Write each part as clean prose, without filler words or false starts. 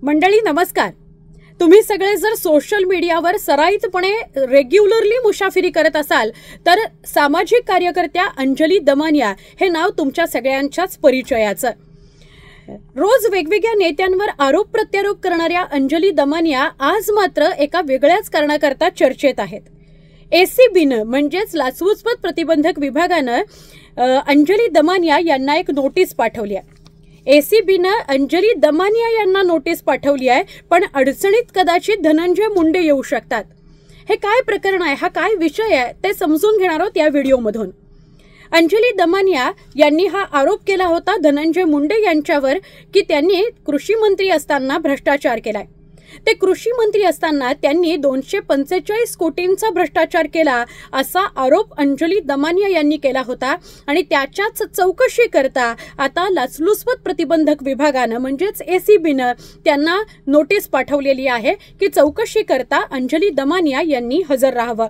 मंडळी नमस्कार। तुम्ही सगळे जर सोशल मीडियावर सराईतपणे रेग्युलरली मुसाफिरी करत असाल तर सामाजिक कार्यकर्त्या अंजली दमानिया हे नाव तुमच्या सगळ्यांच्याच परिचयाचं। रोज वेगवेगळ्या नेत्यांवर आरोप प्रत्यारोप करणाऱ्या अंजली दमानिया आज मात्र एका वेगळ्याच कारणाकरता चर्चेत आहेत। एसीबीनं म्हणजेच लाचलुचपत प्रतिबंधक विभागानं अंजली दमानिया यांना एक नोटीस पाठवली आहे। एसीबीनं अंजली दमानिया यांना नोटीस पाठवली आहे, पण अडचणीत कदाचित धनंजय मुंडे येऊ शकतात। हे काय प्रकरण आहे, हा काय विषय आहे ते समजून घेणार आहोत या व्हिडिओमधून। अंजली दमानिया यांनी हा आरोप केला होता धनंजय मुंडे यांच्यावर की त्यांनी कृषी मंत्री असताना भ्रष्टाचार केलाय। ते कृषी मंत्री असताना त्यांनी 245 कोटींचा भ्रष्टाचार केला असा आरोप अंजली दमानिया यांनी केला होता आणि त्याच्याच चौकशी करता आता लाचलुचपत प्रतिबंधक विभागानं म्हणजेच एसीबीनं त्यांना नोटीस पाठवलेली आहे की चौकशी करता अंजली दमानिया यांनी हजर राहावं।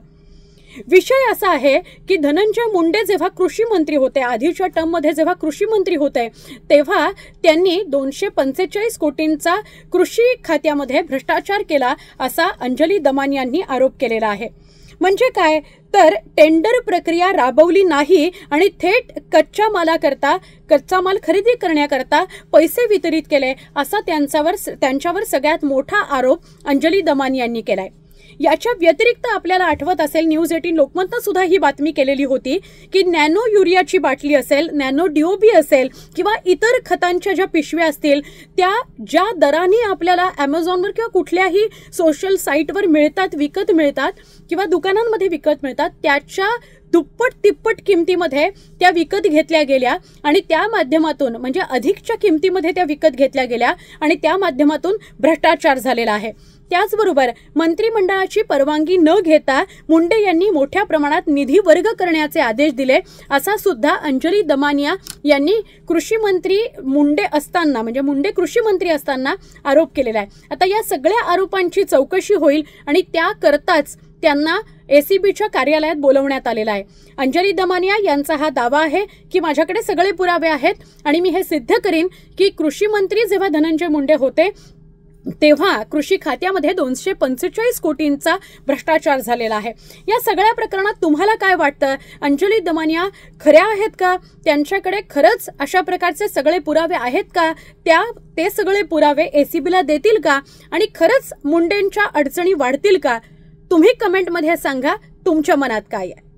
विषय असा आहे की धनंजय मुंडे जेव्हा कृषी मंत्री होते, आधीच्या टर्ममध्ये जेव्हा कृषी मंत्री होते तेव्हा त्यांनी 245 कोटींचा कृषी खात्यामध्ये भ्रष्टाचार केला असा अंजली दमानियांनी आरोप केलेला आहे। म्हणजे काय तर टेंडर प्रक्रिया राबवली नाही आणि थेट कच्चा माल खरेदी करण्याकरता पैसे वितरित केले असा त्यांच्यावर सगळ्यात मोठा आरोप अंजली दमानियांनी केलाय। याच्या व्यतिरिक्त आपल्याला आठवत असेल न्यूज 18 लोकमतनं सुद्धा ही बातमी केलेली होती की नॅनो युरियाची बाटली असेल, नॅनो डीओबी असेल किंवा इतर खतांच्या ज्या पिशव्या असतील त्या ज्या दराने आपल्याला Amazonवर किंवा कुठल्याही सोशल साईटवर विकत मिळतात किंवा दुकानांमध्ये विकत मिळतात त्याच्या दुप्पट तिप्पट किमतीमध्ये त्या विकत घेतल्या गेल्या आणि त्या माध्यमातून म्हणजे अधिकच्या किमतीमध्ये त्या विकत घेतल्या गेल्या आणि त्या माध्यमातून भ्रष्टाचार झालेला आहे। त्याचबरोबर मंत्रिमंडळाची परवानगी न घेता मुंडे यांनी मोठ्या प्रमाणात निधी वर्ग करण्याचे आदेश दिले असा सुद्धा अंजली दमानिया यांनी कृषी मंत्री मुंडे असताना म्हणजे मुंडे कृषी मंत्री असताना आरोप केलेला आहे। आता या सगळ्या आरोपांची चौकशी होईल आणि त्याकरताच त्यांना एसीबीच्या कार्यालयात बोलवण्यात आलेला आहे। अंजली दमानिया यांचा हा दावा आहे की माझ्याकडे सगळे पुरावे आहेत आणि मी हे सिद्ध करीन की कृषी मंत्री जेव्हा धनंजय मुंडे होते तेव्हा कृषी खात्यामध्ये 245 कोटींचा भ्रष्टाचार झालेला आहे। या सगळ्या प्रकरणात तुम्हाला काय वाटतं? अंजली दमानिया खऱ्या आहेत का? त्यांच्याकडे खरंच अशा प्रकारचे सगळे पुरावे आहेत का? ते सगळे पुरावे एसीबीला देतील का आणि खरंच मुंडेंच्या अडचणी वाढतील का? तुम्ही कमेंटमध्ये सांगा तुमच्या मनात काय आहे।